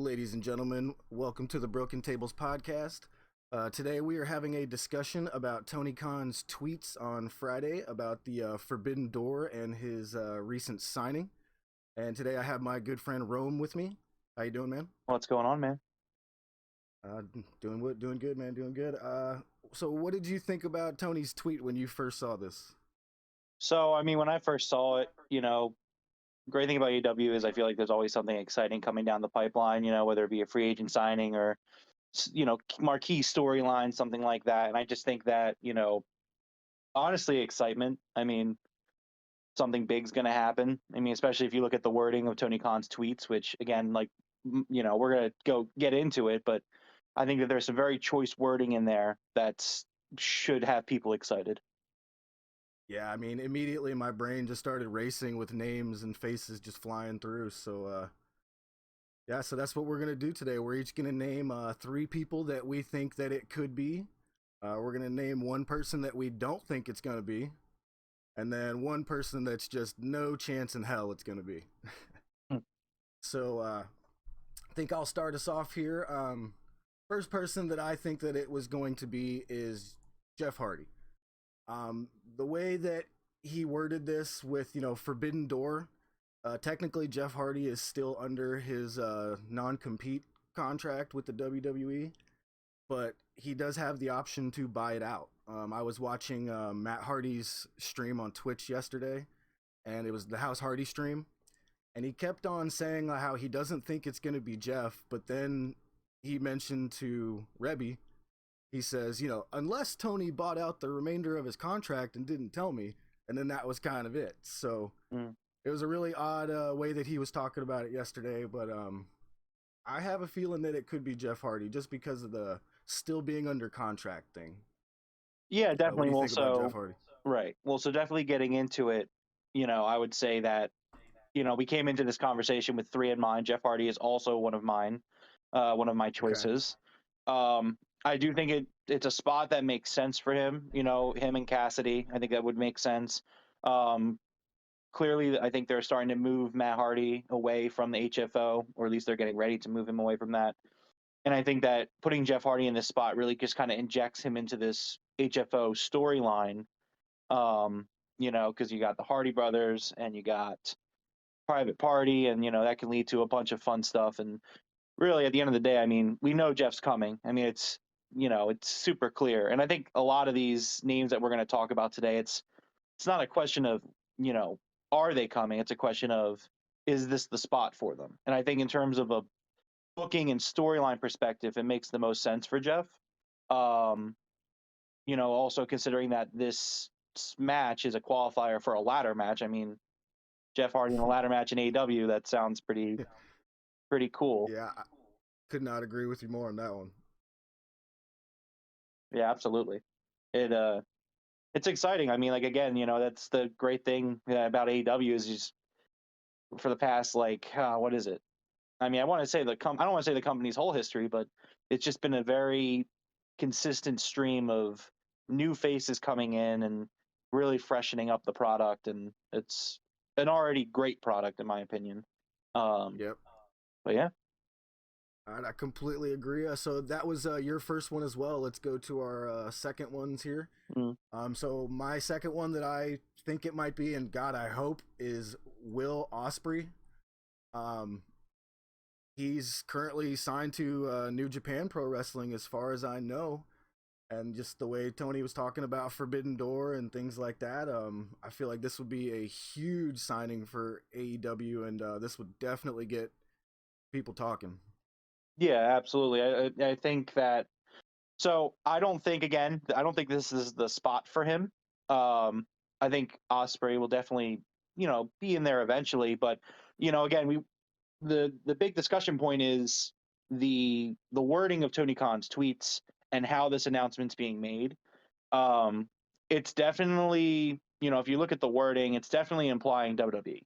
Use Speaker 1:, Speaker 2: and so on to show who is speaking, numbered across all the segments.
Speaker 1: ladies and gentlemen. Welcome to the Broken Tables podcast. Today we are having a discussion about Tony Khan's tweets on Friday about the Forbidden Door and his recent signing. And today I have my good friend Rome with me. How you doing, man?
Speaker 2: What's going on, man?
Speaker 1: Doing good, man. Doing good. So what did you think about Tony's tweet when you first saw this?
Speaker 2: So, I mean, when I first saw it, great thing about AEW is I feel like there's always something exciting coming down the pipeline, whether it be a free agent signing or, marquee storyline, something like that. And I just think that, honestly, excitement. I mean, something big's going to happen. I mean, especially if you look at the wording of Tony Khan's tweets, which, again, we're going to go get into it, but I think that there's some very choice wording in there that should have people excited.
Speaker 1: Yeah, I mean, immediately my brain just started racing with names and faces just flying through. Yeah, so that's what we're gonna do today. We're each gonna name three people that we think that it could be. We're gonna name one person that we don't think it's gonna be, and then one person that's just no chance in hell it's gonna be.
Speaker 2: Hmm.
Speaker 1: I think I'll start us off here. First person that I think that it was going to be is Jeff Hardy. The way that he worded this with, Forbidden Door, technically Jeff Hardy is still under his non-compete contract with the WWE, but he does have the option to buy it out. I was watching Matt Hardy's stream on Twitch yesterday, and it was the House Hardy stream, and he kept on saying how he doesn't think it's going to be Jeff, but then he mentioned to Rebby, he says, unless Tony bought out the remainder of his contract and didn't tell me, and then that was kind of it. So it was a really odd way that he was talking about it yesterday, but I have a feeling that it could be Jeff Hardy just because of the still being under contract thing.
Speaker 2: Yeah,
Speaker 1: What
Speaker 2: definitely.
Speaker 1: do you
Speaker 2: Well,
Speaker 1: think about Jeff
Speaker 2: so
Speaker 1: Hardy?
Speaker 2: right. Well, so definitely getting into it, I would say that, we came into this conversation with three in mind. Jeff Hardy is also one of mine, one of my
Speaker 1: Okay.
Speaker 2: choices. I do think it's a spot that makes sense for him. Him and Cassidy. I think that would make sense. Um, Clearly, I think they're starting to move Matt Hardy away from the HFO, or at least they're getting ready to move him away from that. And I think that putting Jeff Hardy in this spot really just kind of injects him into this HFO storyline. Because you got the Hardy brothers and you got Private Party, and that can lead to a bunch of fun stuff. And really, at the end of the day, I mean, we know Jeff's coming. I mean, it's super clear. And I think a lot of these names that we're going to talk about today, it's not a question of you know are they coming? It's a question of, is this the spot for them? And I think in terms of a booking and storyline perspective, it makes the most sense for Jeff. Um, also considering that this match is a qualifier for a ladder match. I mean, Jeff Hardy in a ladder match in AEW, that sounds pretty cool.
Speaker 1: Yeah, I could not agree with you more on that one.
Speaker 2: Yeah, absolutely. It's exciting. I mean, like, again, that's the great thing about AEW is just for the past, like, what is it? I mean, I don't want to say the company's whole history, but it's just been a very consistent stream of new faces coming in and really freshening up the product, and it's an already great product in my opinion. Um,
Speaker 1: Yep.
Speaker 2: but yeah.
Speaker 1: All right, I completely agree. So that was your first one as well. Let's go to our second ones here.
Speaker 2: Mm.
Speaker 1: So my second one that I think it might be, and God, I hope, is Will Osprey. Um, he's currently signed to New Japan Pro Wrestling, as far as I know, and just the way Tony was talking about Forbidden Door and things like that, I feel like this would be a huge signing for AEW, and this would definitely get people talking.
Speaker 2: Yeah, absolutely. I think that. So I don't think this is the spot for him. I think Osprey will definitely, be in there eventually. But again, the big discussion point is the wording of Tony Khan's tweets and how this announcement's being made. Um, it's definitely, if you look at the wording, it's definitely implying WWE.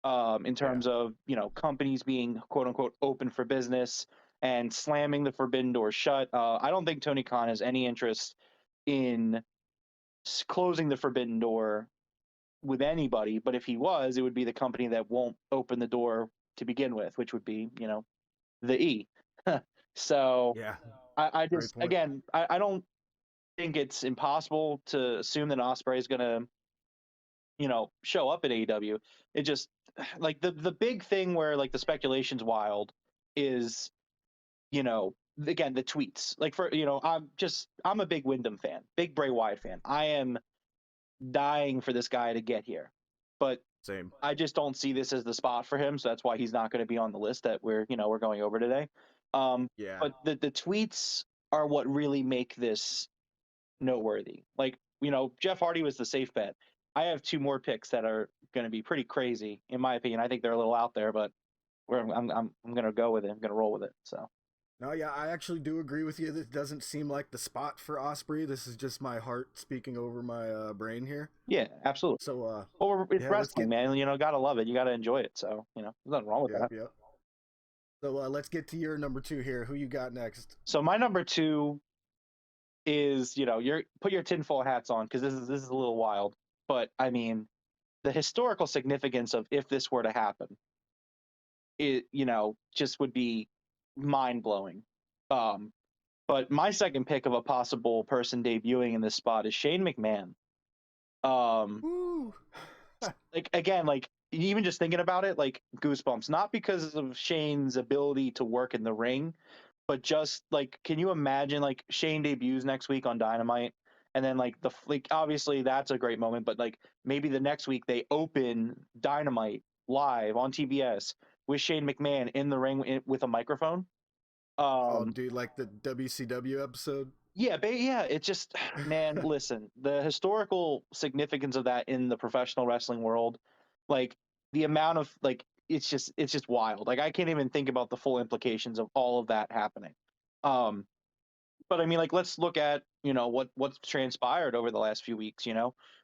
Speaker 2: In
Speaker 1: Yeah.
Speaker 2: terms of companies being quote unquote open for business and slamming the forbidden door shut. I don't think Tony Khan has any interest in closing the forbidden door with anybody, but if he was, it would be the company that won't open the door to begin with, which would be the E. So
Speaker 1: Yeah,
Speaker 2: I
Speaker 1: great
Speaker 2: just
Speaker 1: point.
Speaker 2: again I don't think it's impossible to assume that Osprey is going to show up at AEW. It just like the big thing where like the speculation's wild is again the tweets. Like for I'm a big Wyndham fan, big Bray Wyatt fan. I am dying for this guy to get here, but
Speaker 1: Same.
Speaker 2: I just don't see this as the spot for him. So that's why he's not going to be on the list that we're going over today.
Speaker 1: Yeah.
Speaker 2: But the tweets are what really make this noteworthy. Like, Jeff Hardy was the safe bet. I have two more picks that are going to be pretty crazy, in my opinion. I think they're a little out there, but I'm going to go with it. I'm going to roll with it. So,
Speaker 1: No, yeah, I actually do agree with you. This doesn't seem like the spot for Osprey. This is just my heart speaking over my brain here.
Speaker 2: yeah, absolutely.
Speaker 1: So,
Speaker 2: Well, it's
Speaker 1: yeah, let's
Speaker 2: wrestling,
Speaker 1: get.
Speaker 2: man. Gotta love it. You gotta enjoy it. So, there's nothing wrong with
Speaker 1: Yep,
Speaker 2: that.
Speaker 1: yep. So, let's get to your number two here. Who you got next?
Speaker 2: So my number two is, you're put your tinfoil hats on because this is a little wild, but I mean, the historical significance of if this were to happen, it just would be mind blowing. Um, but my second pick of a possible person debuting in this spot is Shane McMahon. Um,
Speaker 1: Woo!
Speaker 2: like again, like even just thinking about it, like goosebumps. Not because of Shane's ability to work in the ring, but just like, can you imagine like Shane debuts next week on Dynamite, and then like obviously that's a great moment, but like maybe the next week they open Dynamite live on TBS with Shane McMahon in the ring with a microphone.
Speaker 1: Oh,
Speaker 2: Um,
Speaker 1: dude, like the WCW episode.
Speaker 2: yeah, yeah, it's just, man, listen, the historical significance of that in the professional wrestling world, like the amount of like it's just wild. Like I can't even think about the full implications of all of that happening. Um, but I mean, like, let's look at what's transpired over the last few weeks.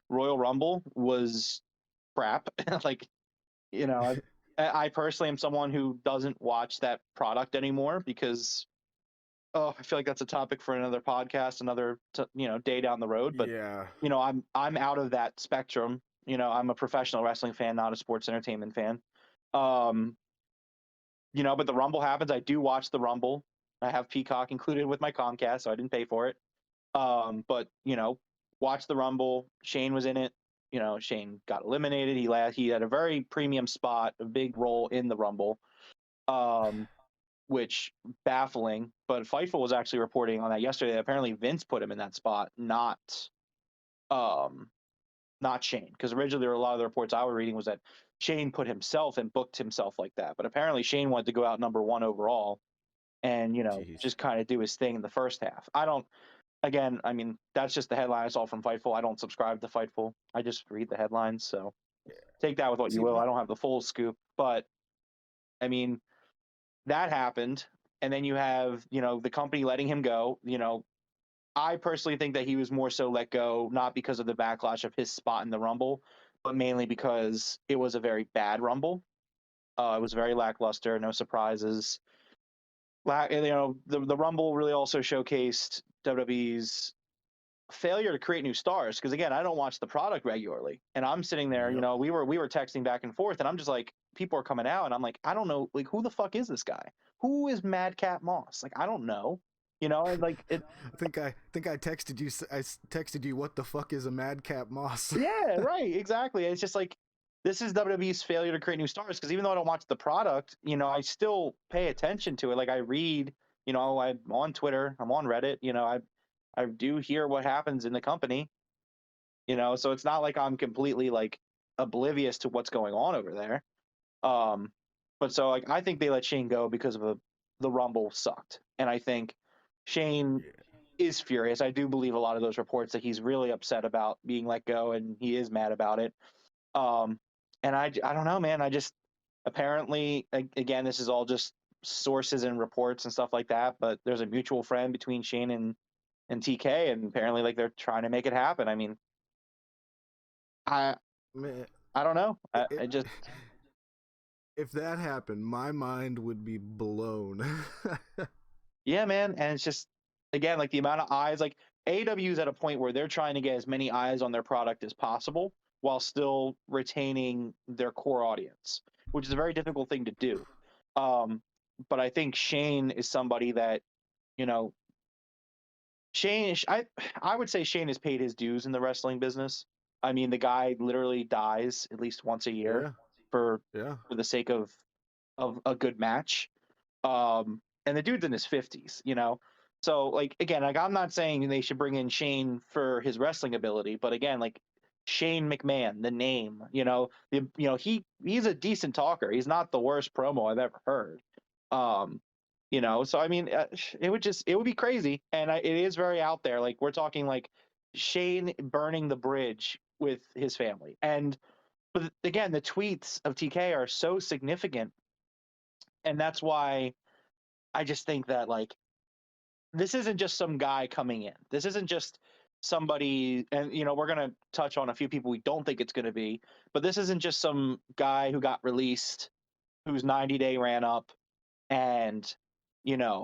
Speaker 2: Royal Rumble was crap. Like, I personally am someone who doesn't watch that product anymore because I feel like that's a topic for another podcast, another day down the road. But
Speaker 1: Yeah.
Speaker 2: I'm out of that spectrum. I'm a professional wrestling fan, not a sports entertainment fan. Um, but the Rumble happens. I do watch the Rumble. I have Peacock included with my Comcast, so I didn't pay for it. But watch the Rumble. Shane was in it. Shane got eliminated. He had a very premium spot, a big role in the Rumble. Which baffling. But Fightful was actually reporting on that yesterday. Apparently Vince put him in that spot, um not Shane. Because originally there were a lot of the reports I was reading was that Shane put himself and booked himself like that. But apparently Shane wanted to go out number one overall and
Speaker 1: Jeez.
Speaker 2: just kind of do his thing in the first half. I don't Again, I mean, that's just the headline I saw from Fightful. I don't subscribe to Fightful. I just read the headlines. So
Speaker 1: Yeah.
Speaker 2: take that with what you
Speaker 1: See,
Speaker 2: will. I don't have the full scoop. But I mean, that happened. And then you have, the company letting him go. I personally think that he was more so let go, not because of the backlash of his spot in the Rumble, but mainly because it was a very bad Rumble. It was very lackluster, no surprises. The Rumble really also showcased WWE's failure to create new stars because again I don't watch the product regularly and I'm sitting there
Speaker 1: yep.
Speaker 2: we were texting back and forth and I'm just like people are coming out and I'm like I don't know like who the fuck is this guy, who is Madcap Moss, like I don't know, and like it.
Speaker 1: I think I texted you. I texted you. What the fuck is a madcap moss?
Speaker 2: Yeah, right, exactly. It's just like this is WWE's failure to create new stars because even though I don't watch the product, I still pay attention to it. Like I read, I'm on Twitter, I'm on Reddit, I do hear what happens in the company, so it's not like I'm completely like oblivious to what's going on over there. Um, but so like I think they let Shane go because of the Rumble sucked, and I think Shane
Speaker 1: Yeah.
Speaker 2: is furious. I do believe a lot of those reports that he's really upset about being let go, and he is mad about it. Um, and I don't know, man. I just apparently again this is all just sources and reports and stuff like that. But there's a mutual friend between Shane and TK, and apparently like they're trying to make it happen. I mean, I
Speaker 1: Man,
Speaker 2: I don't know.
Speaker 1: it,
Speaker 2: I just
Speaker 1: if that happened, my mind would be blown.
Speaker 2: yeah, man. And it's just again like the amount of eyes. Like AEW is at a point where they're trying to get as many eyes on their product as possible while still retaining their core audience, which is a very difficult thing to do. Um, But I think Shane is somebody that, you know, Shane, I would say Shane has paid his dues in the wrestling business. I mean, the guy literally dies at least once a year
Speaker 1: Yeah,
Speaker 2: for
Speaker 1: yeah,
Speaker 2: for the sake of a good match. And the dude's in his 50s, you know. So like again, like I'm not saying they should bring in Shane for his wrestling ability, but again, like Shane McMahon, the name, he's a decent talker. He's not the worst promo I've ever heard. Um, so I mean, it would be crazy, and it is very out there. Like we're talking like Shane burning the bridge with his family, and but again, the tweets of TK are so significant, and that's why I just think that like this isn't just some guy coming in. This isn't just somebody, and we're gonna touch on a few people we don't think it's gonna be, but this isn't just some guy who got released, whose 90-day ran up, and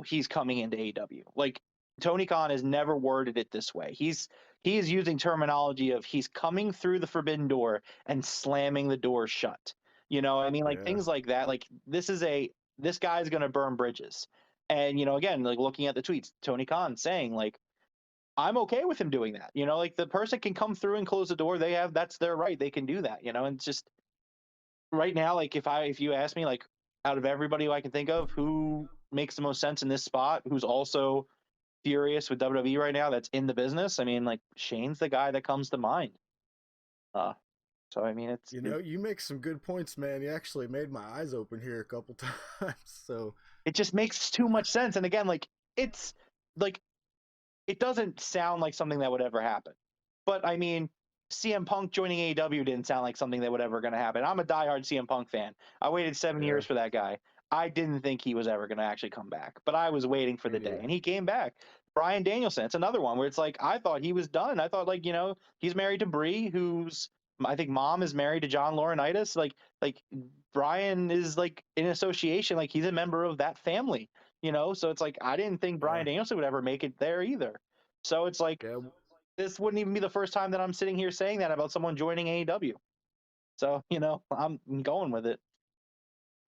Speaker 2: he's coming into AEW. Like Tony Khan has never worded it this way. He is using terminology of he's coming through the forbidden door and slamming the door shut. I mean, like
Speaker 1: yeah,
Speaker 2: things like that. Like this guy's gonna burn bridges. And again, like looking at the tweets, Tony Khan saying like I'm okay with him doing that. Like the person can come through and close the door. That's their right. They can do that. And it's just right now, like if you ask me, like out of everybody who I can think of, who makes the most sense in this spot, who's also furious with WWE right now, that's in the business. I mean, like Shane's the guy that comes to mind. Uh, so I mean,
Speaker 1: you make some good points, man. You actually made my eyes open here a couple times. So
Speaker 2: it just makes too much sense. And again, it's like it doesn't sound like something that would ever happen. But I mean, CM Punk joining AEW didn't sound like something that would ever going to happen. I'm a diehard CM Punk fan. I waited 7 years
Speaker 1: yeah,
Speaker 2: for that guy. I didn't think he was ever going to actually come back, but I was waiting for
Speaker 1: me
Speaker 2: the day,
Speaker 1: neither.
Speaker 2: and he came back. Brian Danielson, it's another one where it's like I thought he was done. I thought like he's married to Brie, who's I think mom is married to John Laurinaitis. Like Brian is like in association, like he's a member of that family. So it's like I didn't think
Speaker 1: Yeah,
Speaker 2: Brian Danielson would ever make it there either. So it's like
Speaker 1: yeah,
Speaker 2: this wouldn't even be the first time that I'm sitting here saying that about someone joining AEW. So, I'm going with it.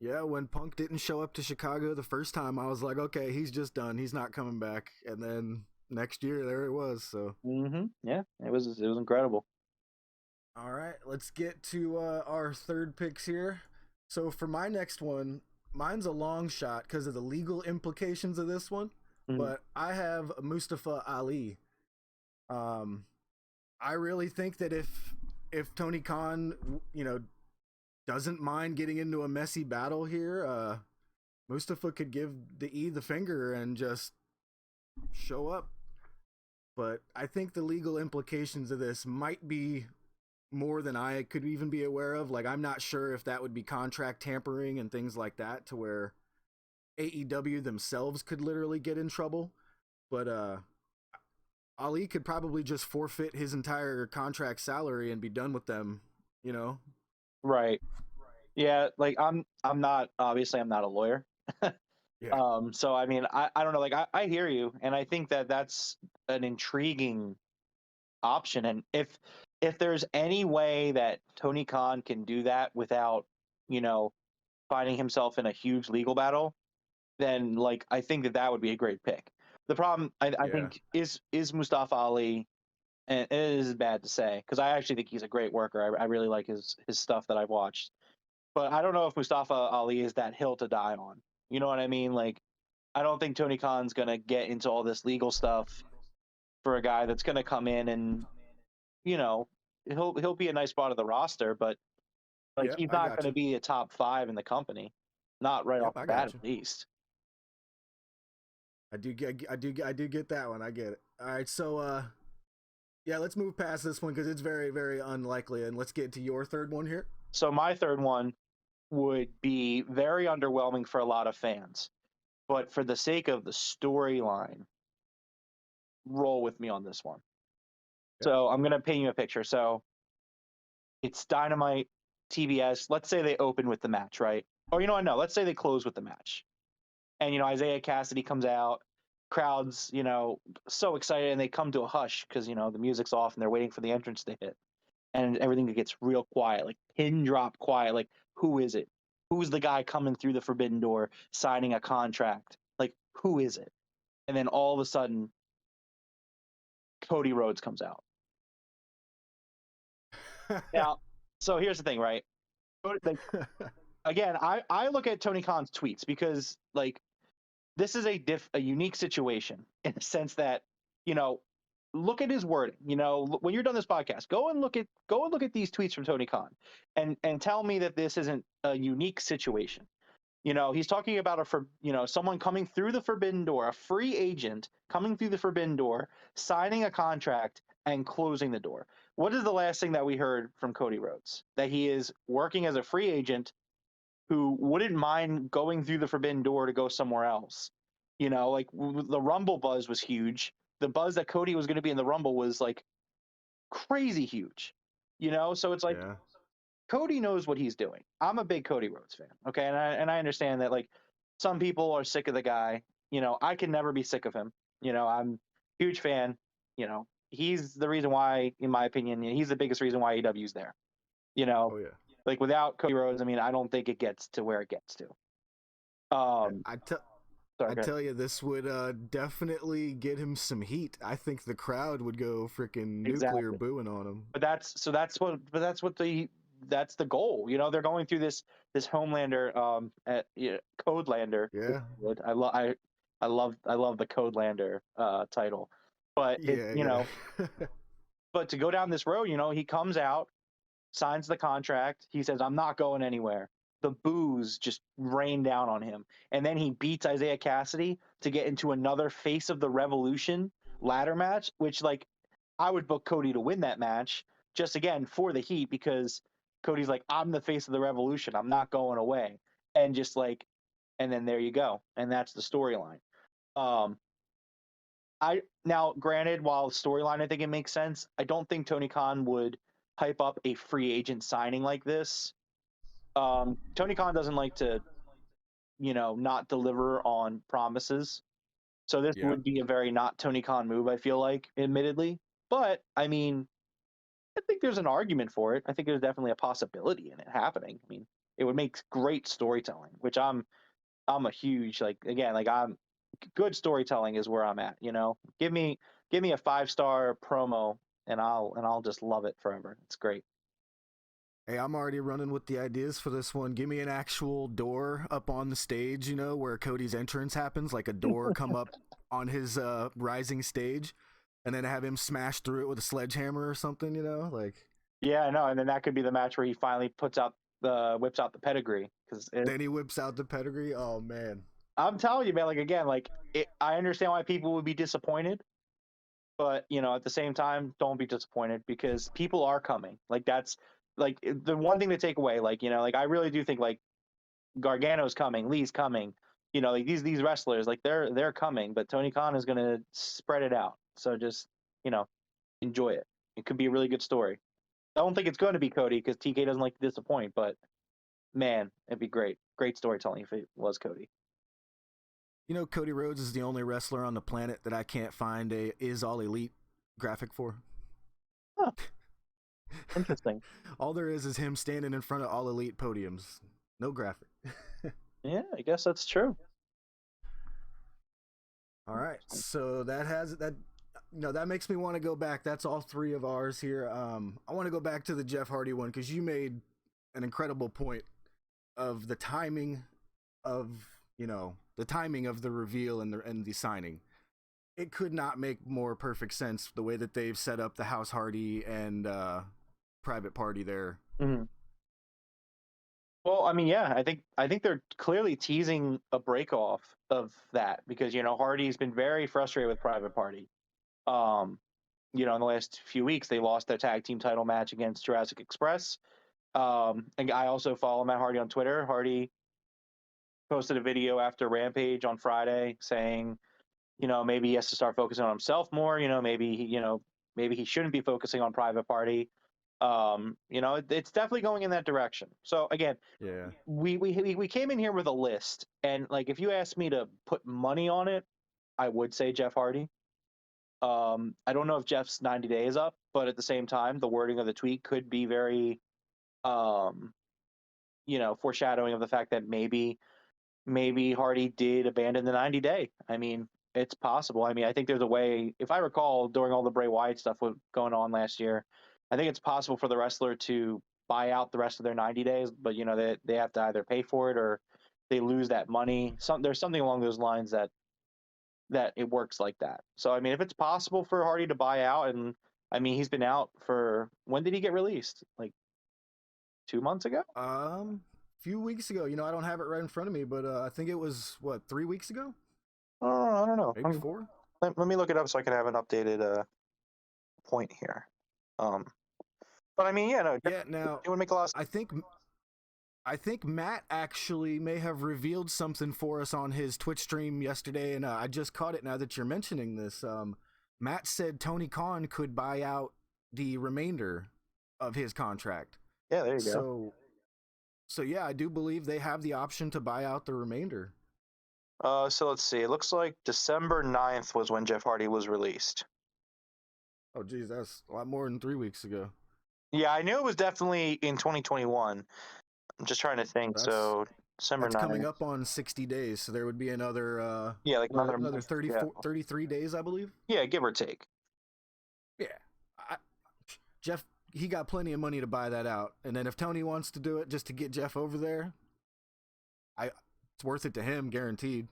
Speaker 1: yeah. When Punk didn't show up to Chicago the first time, I was like, okay, he's just done. He's not coming back. And then next year, there it was. So
Speaker 2: Yeah, it was incredible.
Speaker 1: all right, let's get to our third picks here. So for my next one, mine's a long shot because of the legal implications of this one,
Speaker 2: Mhm.
Speaker 1: but I have Mustafa Ali. Um, I really think that if Tony Khan, doesn't mind getting into a messy battle here, Mustafa could give the finger and just show up. But I think the legal implications of this might be more than I could even be aware of. Like, I'm not sure if that would be contract tampering and things like that to where AEW themselves could literally get in trouble. But Ali could probably just forfeit his entire contract salary and be done with them, you know?
Speaker 2: Right. Yeah, like I'm not a lawyer.
Speaker 1: Yeah.
Speaker 2: So I mean, I don't know, like I hear you, and I think that that's an intriguing option. And if there's any way that Tony Khan can do that without, you know, finding himself in a huge legal battle, then like I think that would be a great pick. The problem I
Speaker 1: Yeah.
Speaker 2: think is Mustafa Ali, and it is bad to say because I actually think he's a great worker. I really like his stuff that I've watched, but I don't know if Mustafa Ali is that hill to die on. You know what I mean? Like I don't think Tony Khan's gonna get into all this legal stuff for a guy that's gonna come in and you know he'll be a nice part of the roster, but like
Speaker 1: Yep,
Speaker 2: he's
Speaker 1: I
Speaker 2: not
Speaker 1: got
Speaker 2: gonna
Speaker 1: you.
Speaker 2: be a top five in the company, not right
Speaker 1: Yep,
Speaker 2: off the
Speaker 1: I
Speaker 2: bat
Speaker 1: got
Speaker 2: at
Speaker 1: you.
Speaker 2: least.
Speaker 1: I do get that one. I get it. All right, so yeah, let's move past this one because it's very, very unlikely, and let's get to your third one here.
Speaker 2: So my third one would be very underwhelming for a lot of fans. But for the sake of the storyline, roll with me on this one.
Speaker 1: Okay.
Speaker 2: So I'm going to paint you a picture. So it's Dynamite, TBS. Let's say they open with the match, right? Or you know what? No, let's say they close with the match. And, Isaiah Cassidy comes out. Crowds, so excited, and they come to a hush because, the music's off and they're waiting for the entrance to hit. And everything gets real quiet, like pin drop quiet. Like, who is it? who's the guy coming through the forbidden door signing a contract? Like, who is it? And then all of a sudden, Cody Rhodes comes out. Now, so here's the thing, right? Like, again, I look at Tony Khan's tweets because, like, this is a unique situation in the sense that, look at his wording. When you're done this podcast, go and look at these tweets from Tony Khan, and tell me that this isn't a unique situation. He's talking about someone coming through the forbidden door, a free agent coming through the forbidden door, signing a contract and closing the door. What is the last thing that we heard from Cody Rhodes? That he is working as a free agent who wouldn't mind going through the forbidden door to go somewhere else. Like the Rumble buzz was huge. The buzz that Cody was going to be in the Rumble was like crazy huge. So it's like,
Speaker 1: Yeah.
Speaker 2: Cody knows what he's doing. I'm a big Cody Rhodes fan. Okay. And I understand that, like, some people are sick of the guy. I can never be sick of him. I'm a huge fan. He's the reason why, in my opinion, he's the biggest reason why AEW's there.
Speaker 1: Oh yeah.
Speaker 2: Like, without Cody Rhodes, I mean, I don't think it gets to where it gets to.
Speaker 1: I
Speaker 2: Sorry,
Speaker 1: tell you, this would definitely get him some heat. I think the crowd would go freaking nuclear booing on him.
Speaker 2: But that's the goal. They're going through this Homelander Codelander.
Speaker 1: Yeah.
Speaker 2: I love the Codelander title. But but to go down this road, he comes out, signs the contract. He says, "I'm not going anywhere." The boos just rain down on him. And then he beats Isaiah Cassidy to get into another Face of the Revolution ladder match, which, like, I would book Cody to win that match just, again, for the heat, because Cody's like, I'm the face of the revolution. I'm not going away. And just like, and then there you go. And that's the storyline. Now, granted, while storyline, I think it makes sense, I don't think Tony Khan would hype up a free agent signing like this. Tony Khan doesn't like to, not deliver on promises. So this would be a very not Tony Khan move, I feel like, admittedly. But, I mean, I think there's an argument for it. I think there's definitely a possibility in it happening. I mean, it would make great storytelling, which I'm a huge, like, again, like, good storytelling is where I'm at. Give me a 5-star promo and I'll just love it forever. It's great.
Speaker 1: Hey, I'm already running with the ideas for this one. Give me an actual door up on the stage, where Cody's entrance happens, like a door come up on his rising stage, and then have him smash through it with a sledgehammer or something, like.
Speaker 2: Yeah, I know. And then that could be the match where he finally whips out the pedigree.
Speaker 1: Then he whips out the pedigree. Oh man.
Speaker 2: I'm telling you, man. Like, again, like, I understand why people would be disappointed, but at the same time, don't be disappointed, because people are coming. Like, that's like the one thing to take away. Like, like, I really do think, like, Gargano's coming, Lee's coming. Like, these wrestlers, like, they're coming, but Tony Khan is gonna spread it out. So just enjoy it. It could be a really good story. I don't think it's going to be Cody, because TK doesn't like to disappoint, but man, it'd be great storytelling if it was Cody.
Speaker 1: Cody Rhodes is the only wrestler on the planet that I can't find a Is All Elite graphic for.
Speaker 2: Huh. Interesting.
Speaker 1: All there is him standing in front of All Elite podiums. No graphic.
Speaker 2: Yeah, I guess that's true.
Speaker 1: All right, so that makes me want to go back. That's all three of ours here. I want to go back to the Jeff Hardy one, because you made an incredible point of the timing of the reveal and the signing. It could not make more perfect sense the way that they've set up the House Hardy and Private Party there.
Speaker 2: Mm-hmm. Well, I mean, yeah, I think they're clearly teasing a break off of that, because Hardy's been very frustrated with Private Party. In the last few weeks, they lost their tag team title match against Jurassic Express. And I also follow Matt Hardy on Twitter. Hardy posted a video after Rampage on Friday saying, maybe he has to start focusing on himself more. Maybe he shouldn't be focusing on Private Party. It's definitely going in that direction. So again,
Speaker 1: yeah,
Speaker 2: we came in here with a list, and, like, if you asked me to put money on it, I would say Jeff Hardy. I don't know if Jeff's 90 days up, but at the same time, the wording of the tweet could be very foreshadowing of the fact that maybe Hardy did abandon the 90-day. I mean, it's possible. I mean, I think there's a way. If I recall, during all the Bray Wyatt stuff going on last year, I think it's possible for the wrestler to buy out the rest of their 90 days, but they have to either pay for it or they lose that money. There's something along those lines that it works like that. So I mean, if it's possible for Hardy to buy out, and I mean, he's been out for, when did he get released? Like 2 months ago?
Speaker 1: Few weeks ago. I don't have it right in front of me, but I think it was 3 weeks ago,
Speaker 2: Oh, I don't know.
Speaker 1: maybe 4.
Speaker 2: Let me look it up so I can have an updated point here. But I mean, yeah, no.
Speaker 1: Yeah. Now,
Speaker 2: It would make a lot of sense.
Speaker 1: I think Matt actually may have revealed something for us on his Twitch stream yesterday, and I just caught it now that you're mentioning this. Matt said Tony Khan could buy out the remainder of his contract.
Speaker 2: Yeah, there you go.
Speaker 1: So yeah, I do believe they have the option to buy out the remainder.
Speaker 2: So let's see. It looks like December 9th was when Jeff Hardy was released.
Speaker 1: Oh, geez, that's a lot more than 3 weeks ago.
Speaker 2: Yeah, I knew it was definitely in 2021. I'm just trying to think. So December 9th.
Speaker 1: That's coming up on 60 days, so there would be another
Speaker 2: like
Speaker 1: another 33 days, I believe.
Speaker 2: Yeah, give or take.
Speaker 1: Yeah. Jeff, he got plenty of money to buy that out. And then if Tony wants to do it just to get Jeff over there, it's worth it to him, guaranteed.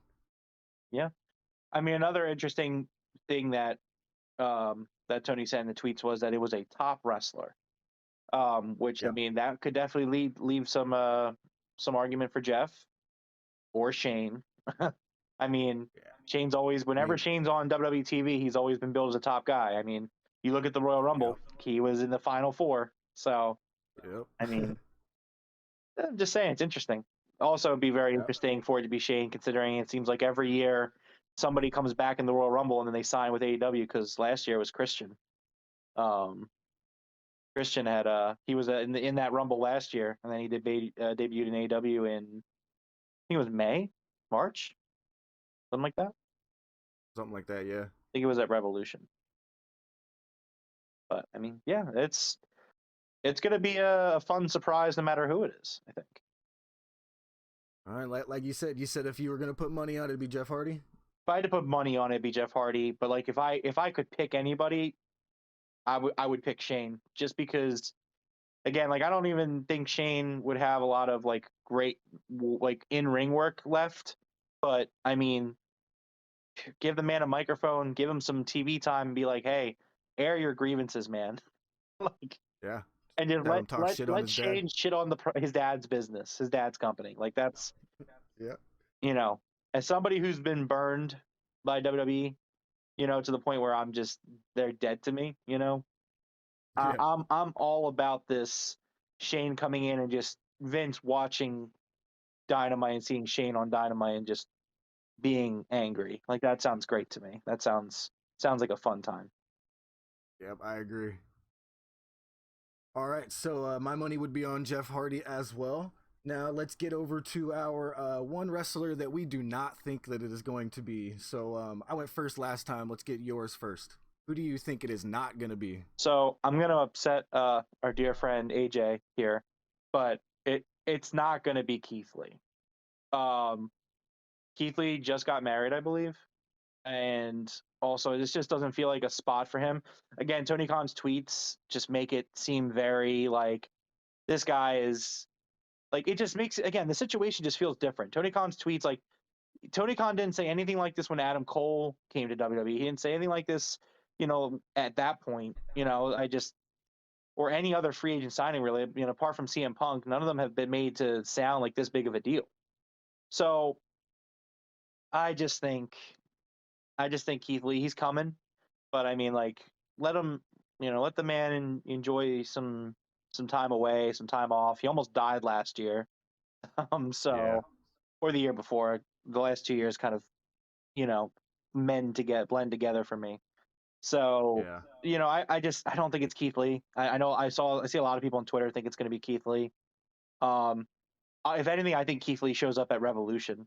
Speaker 2: Yeah. I mean, another interesting thing that that Tony said in the tweets was that it was a top wrestler. Which, I mean, that could definitely leave some argument for Jeff or Shane. I mean, Shane's always, whenever Shane's on WWE TV, he's always been billed as a top guy. I mean, you look at the Royal Rumble, he was in the Final Four. So, I mean, I'm just saying, it's interesting. Also, it'd be very interesting for it to be Shane, considering it seems like every year somebody comes back in the Royal Rumble and then they sign with AEW, because last year it was Christian. Christian had he was in that Rumble last year, and then he debuted in AEW in, I think it was March, something like that.
Speaker 1: Something like that, yeah.
Speaker 2: I think it was at Revolution. But I mean, yeah, it's gonna be a fun surprise no matter who it is, I think.
Speaker 1: All right, like you said if you were gonna put money on it, it'd be Jeff Hardy.
Speaker 2: If I had to put money on it, it'd be Jeff Hardy. But like, if I could pick anybody, I would pick Shane, just because, again, like, I don't even think Shane would have a lot of like great like in-ring work left, but I mean, give the man a microphone, give him some TV time, and be like, hey, air your grievances, man. Like,
Speaker 1: yeah,
Speaker 2: and just let Shane shit on his dad's business, his dad's company. Like, that's as somebody who's been burned by WWE, to the point where they're dead to me, I'm all about this Shane coming in and just Vince watching Dynamite and seeing Shane on Dynamite and just being angry. Like, that sounds great to me. That sounds like a fun time.
Speaker 1: Yep, I agree. All right, so my money would be on Jeff Hardy as well. Now let's get over to our one wrestler that we do not think that it is going to be. So I went first last time. Let's get yours first. Who do you think it is not going to be?
Speaker 2: So I'm going to upset our dear friend AJ here, but it's not going to be Keith Lee. Keith Lee just got married, I believe. And also, this just doesn't feel like a spot for him. Again, Tony Khan's tweets just make it seem very like this guy is like, it just makes, again, the situation just feels different. Tony Khan's tweets, like, Tony Khan didn't say anything like this when Adam Cole came to WWE. He didn't say anything like this, at that point, or any other free agent signing, really, apart from CM Punk. None of them have been made to sound like this big of a deal. So I just think Keith Lee, he's coming, but I mean, like, let him, let the man enjoy some time away, some time off. He almost died last year. Or the year before. The last 2 years kind of, blend together for me. So, I don't think it's Keith Lee. I know I see a lot of people on Twitter think it's going to be Keith Lee. If anything, I think Keith Lee shows up at Revolution,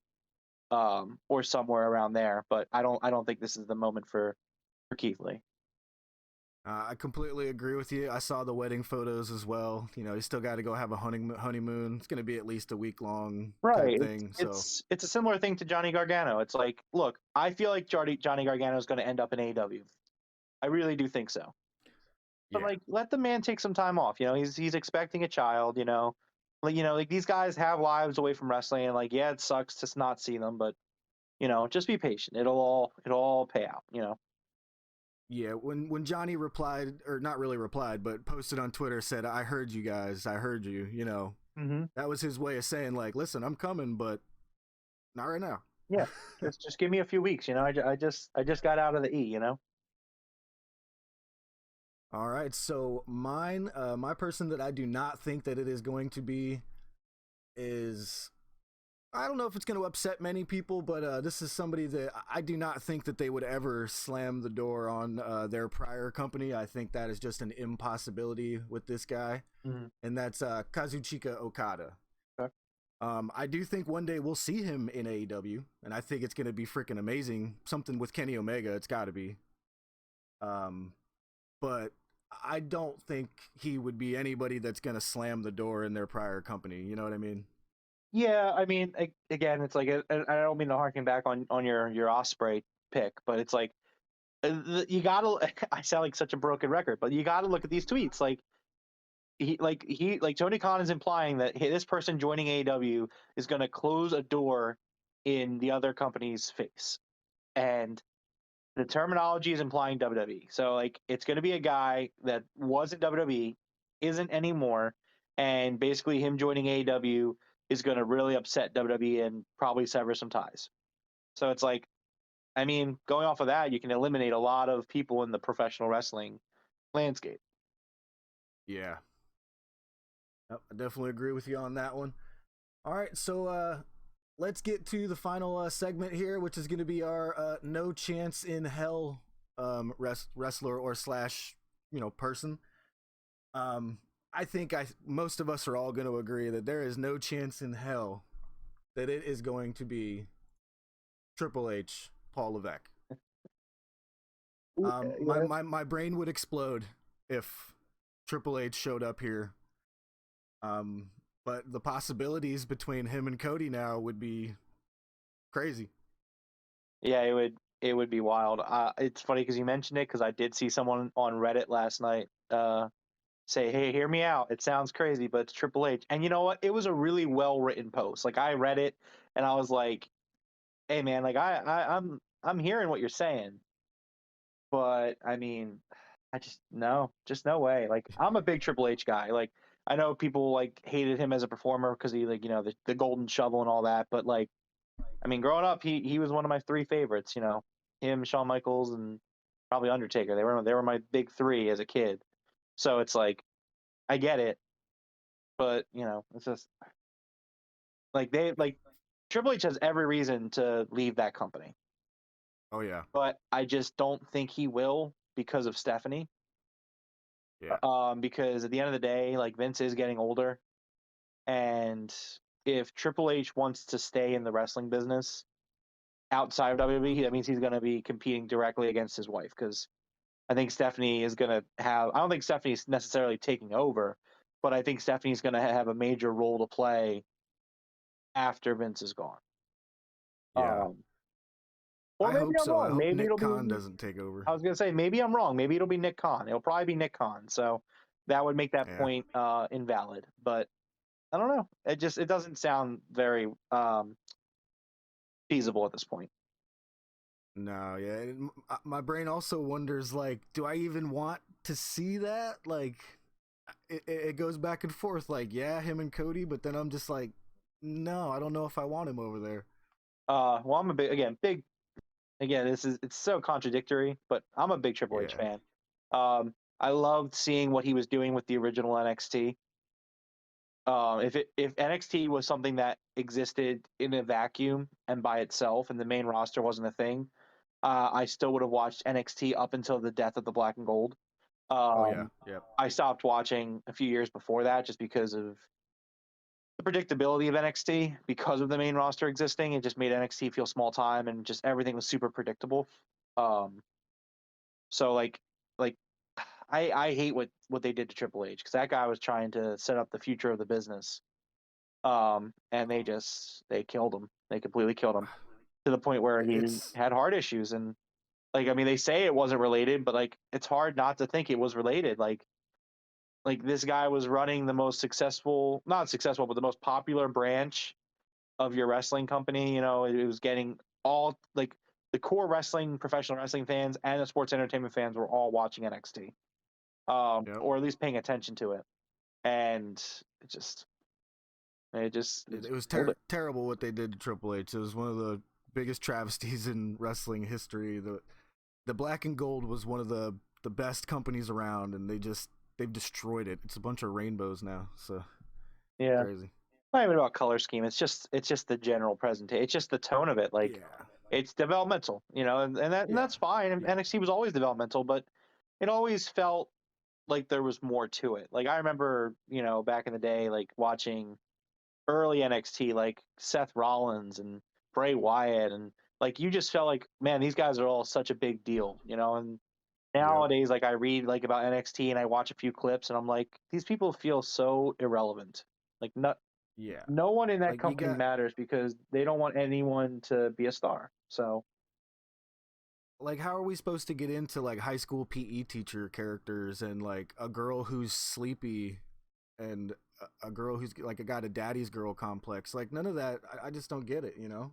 Speaker 2: or somewhere around there. But I don't think this is the moment for Keith Lee.
Speaker 1: I completely agree with you. I saw the wedding photos as well. You know, you still got to go have a honeymoon. It's going to be at least a week long type
Speaker 2: Right.
Speaker 1: thing. So
Speaker 2: It's a similar thing to Johnny Gargano. It's like, look, I feel like Johnny Gargano is going to end up in AEW. I really do think so. But
Speaker 1: yeah,
Speaker 2: like, let the man take some time off. You know, he's expecting a child. Like these guys have lives away from wrestling, and like, yeah, it sucks to not see them, but just be patient. It'll all pay out.
Speaker 1: yeah. When Johnny replied, or not really replied, but posted on Twitter, said, "I heard you guys. I heard you." You know,
Speaker 2: Hmm.
Speaker 1: that was his way of saying like, "Listen, I'm coming, but not right now."
Speaker 2: Yeah, just give me a few weeks. I just got out of the E.
Speaker 1: All right, so my person that I do not think that it is going to be is, I don't know if it's going to upset many people, but this is somebody that I do not think that they would ever slam the door on their prior company. I think that is just an impossibility with this guy,
Speaker 2: Hmm.
Speaker 1: and that's Kazuchika Okada.
Speaker 2: Okay.
Speaker 1: I do think one day we'll see him in AEW, and I think it's going to be freaking amazing. Something with Kenny Omega, it's got to be. Um, but I don't think he would be anybody that's going to slam the door in their prior company. You know what I mean?
Speaker 2: Yeah, I mean, again, it's like I don't mean to harken back on your Osprey pick, but it's like you gotta. I sound like such a broken record, but you gotta look at these tweets. Like Tony Khan is implying that, hey, this person joining AEW is going to close a door in the other company's face, and the terminology is implying WWE. So like it's going to be a guy that was in WWE, isn't anymore, and basically him joining AEW is going to really upset WWE and probably sever some ties. So it's like, I mean, going off of that, you can eliminate a lot of people in the professional wrestling landscape.
Speaker 1: Yeah. Yep, I definitely agree with you on that one. All right, so let's get to the final segment here, which is going to be our no chance in hell wrestler or slash person. Um, I think most of us are all going to agree that there is no chance in hell that it is going to be Triple H, Paul Levesque. My,
Speaker 2: Yeah.
Speaker 1: my brain would explode if Triple H showed up here. Um, but the possibilities between him and Cody now would be crazy.
Speaker 2: Yeah, it would be wild. It's funny because you mentioned it because I did see someone on Reddit last night say, "Hey, hear me out. It sounds crazy, but it's Triple H." And you know what? It was a really well written post. Like I read it and I was like, "Hey, man, like I'm hearing what you're saying, but I mean, I just no way. Like I'm a big Triple H guy. Like I know people like hated him as a performer because he like the golden shovel and all that, but like I mean, growing up, he was one of my three favorites. Him, Shawn Michaels, and probably Undertaker. They were my big three as a kid. So it's like I get it, but it's just like Triple H has every reason to leave that company,
Speaker 1: Oh yeah,
Speaker 2: but I just don't think he will because of Stephanie.
Speaker 1: yeah,
Speaker 2: Because at the end of the day, like Vince is getting older, and if Triple H wants to stay in the wrestling business outside of WWE, that means he's going to be competing directly against his wife because I think Stephanie is going to have. I don't think Stephanie's necessarily taking over, but I think Stephanie's going to have a major role to play after Vince is gone.
Speaker 1: yeah.
Speaker 2: Um, or
Speaker 1: I
Speaker 2: maybe
Speaker 1: hope
Speaker 2: I'm
Speaker 1: so. I
Speaker 2: wrong.
Speaker 1: hope
Speaker 2: Maybe
Speaker 1: Nick
Speaker 2: it'll
Speaker 1: Khan
Speaker 2: be.
Speaker 1: doesn't take over.
Speaker 2: I was going to say maybe I'm wrong. Maybe it'll be Nick Khan. It'll probably be Nick Khan. So that would make that
Speaker 1: Yeah.
Speaker 2: point invalid. But I don't know. It doesn't sound very feasible at this point.
Speaker 1: No, yeah. My brain also wonders, like, do I even want to see that? Like, it goes back and forth. Like, yeah, him and Cody, but then I'm just like, no, I don't know if I want him over there.
Speaker 2: Well, I'm a big again. It's so contradictory, but I'm a big Triple H
Speaker 1: Yeah.
Speaker 2: fan. I loved seeing what he was doing with the original NXT. If NXT was something that existed in a vacuum and by itself, and the main roster wasn't a thing, I still would have watched NXT up until the death of the Black and Gold.
Speaker 1: Oh yeah.
Speaker 2: Um,
Speaker 1: Yep.
Speaker 2: I stopped watching a few years before that just because of the predictability of NXT because of the main roster existing. It just made NXT feel small time and just everything was super predictable. Um, so like I hate what they did to Triple H, because that guy was trying to set up the future of the business. And they killed him. They completely killed him to the point where he
Speaker 1: It's
Speaker 2: had heart issues. And like, I mean, they say it wasn't related, but like, it's hard not to think it was related. Like this guy was running the most successful, not successful, but the most popular branch of your wrestling company. You know, it was getting all like the core wrestling, professional wrestling fans and the sports entertainment fans were all watching NXT,
Speaker 1: yep.
Speaker 2: or at least paying attention to it. And it just,
Speaker 1: It was
Speaker 2: killed it.
Speaker 1: terrible what they did to Triple H. It was one of the biggest travesties in wrestling history. The Black and Gold was one of the best companies around, and they've destroyed it. It's a bunch of rainbows now. So
Speaker 2: Yeah.
Speaker 1: crazy.
Speaker 2: Not even about color scheme. It's just the general presentation. It's just the tone of it. Like,
Speaker 1: Yeah.
Speaker 2: it's developmental, you know, and
Speaker 1: Yeah.
Speaker 2: that's fine. And
Speaker 1: Yeah.
Speaker 2: NXT was always developmental, but it always felt like there was more to it. Like, I remember, you know, back in the day, like watching early NXT, like Seth Rollins and Bray Wyatt, and like you just felt like, man, these guys are all such a big deal, you know. And
Speaker 1: Yep.
Speaker 2: nowadays, like I read like about NXT and I watch a few clips, and I'm like, these people feel so irrelevant. Like,
Speaker 1: Yeah.
Speaker 2: no one in that
Speaker 1: Like you
Speaker 2: company
Speaker 1: got
Speaker 2: matters because they don't want anyone to be a star. So
Speaker 1: like how are we supposed to get into like high school PE teacher characters and like a girl who's sleepy and a girl who's like got a daddy's girl complex? Like none of that. I just don't get it. You know.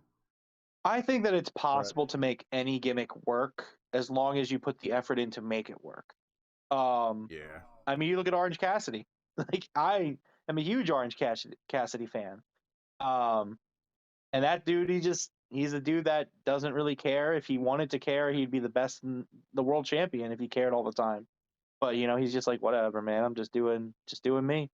Speaker 2: I think that it's
Speaker 1: But
Speaker 2: possible to make any gimmick work as long as you put the effort in to make it work. Um,
Speaker 1: yeah.
Speaker 2: I mean, you look at Orange Cassidy. Like, I am a huge Orange Cassidy fan. Um, and that dude, he's a dude that doesn't really care. If he wanted to care, he'd be the best in the world champion if he cared all the time. But you know, he's just like, whatever, man. I'm just doing me.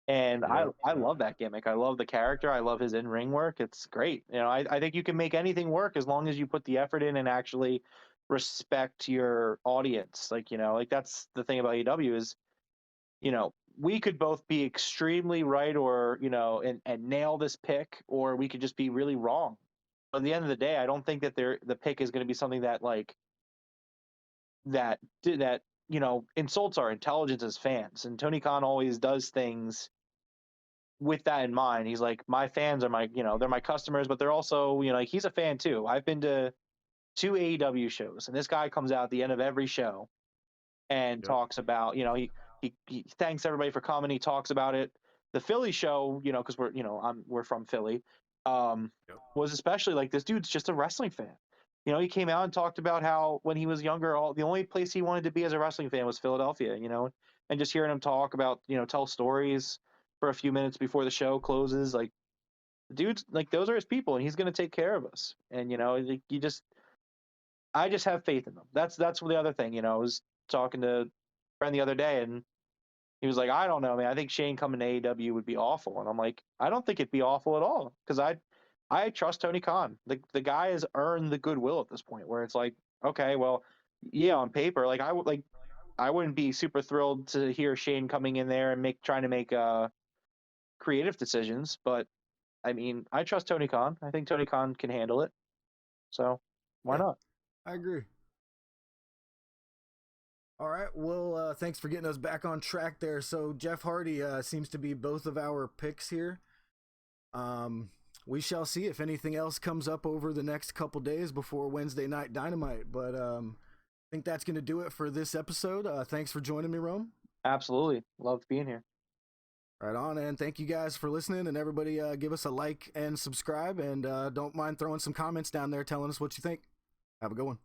Speaker 2: And
Speaker 1: Yep.
Speaker 2: I love that gimmick. I love the character. I love his in ring work. It's great. You know, I think you can make anything work as long as you put the effort in and actually respect your audience. Like, you know, like that's the thing about AEW is, you know, we could both be extremely right, or, you know, and nail this pick, or we could just be really wrong. But at the end of the day, I don't think that the pick is going to be something that like that you know, insults our intelligence as fans. And Tony Khan always does things with that in mind. He's like, my fans are my, you know, they're my customers, but they're also, you know, like he's a fan too. I've been to 2 AEW shows, and this guy comes out at the end of every show and
Speaker 1: Yep.
Speaker 2: talks about, you know, he thanks everybody for coming. He talks about it. The Philly show, you know, because we're, you know, we're from Philly,
Speaker 1: Yep.
Speaker 2: was especially like, this dude's just a wrestling fan. You know, he came out and talked about how when he was younger, the only place he wanted to be as a wrestling fan was Philadelphia. You know, and just hearing him talk about, you know, tell stories for a few minutes before the show closes, like, dude's like, those are his people, and he's going to take care of us. And you know, like, I just have faith in them. That's the other thing. You know, I was talking to a friend the other day, and he was like, I don't know, man. I think Shane coming to AEW would be awful. And I'm like, I don't think it'd be awful at all, because I trust Tony Khan. The guy has earned the goodwill at this point, where it's like, okay, well, yeah, on paper, like I wouldn't be super thrilled to hear Shane coming in there and trying to make creative decisions, but I mean, I trust Tony Khan. I think Tony Khan can handle it. So why
Speaker 1: Yeah.
Speaker 2: not?
Speaker 1: I agree. All right. Well, thanks for getting us back on track there. So Jeff Hardy seems to be both of our picks here. Um, we shall see if anything else comes up over the next couple days before Wednesday Night Dynamite. But I think that's going to do it for this episode. Thanks for joining me, Rome.
Speaker 2: Absolutely. Love being here.
Speaker 1: Right on, and thank you guys for listening. And everybody, give us a like and subscribe, and don't mind throwing some comments down there telling us what you think. Have a good one.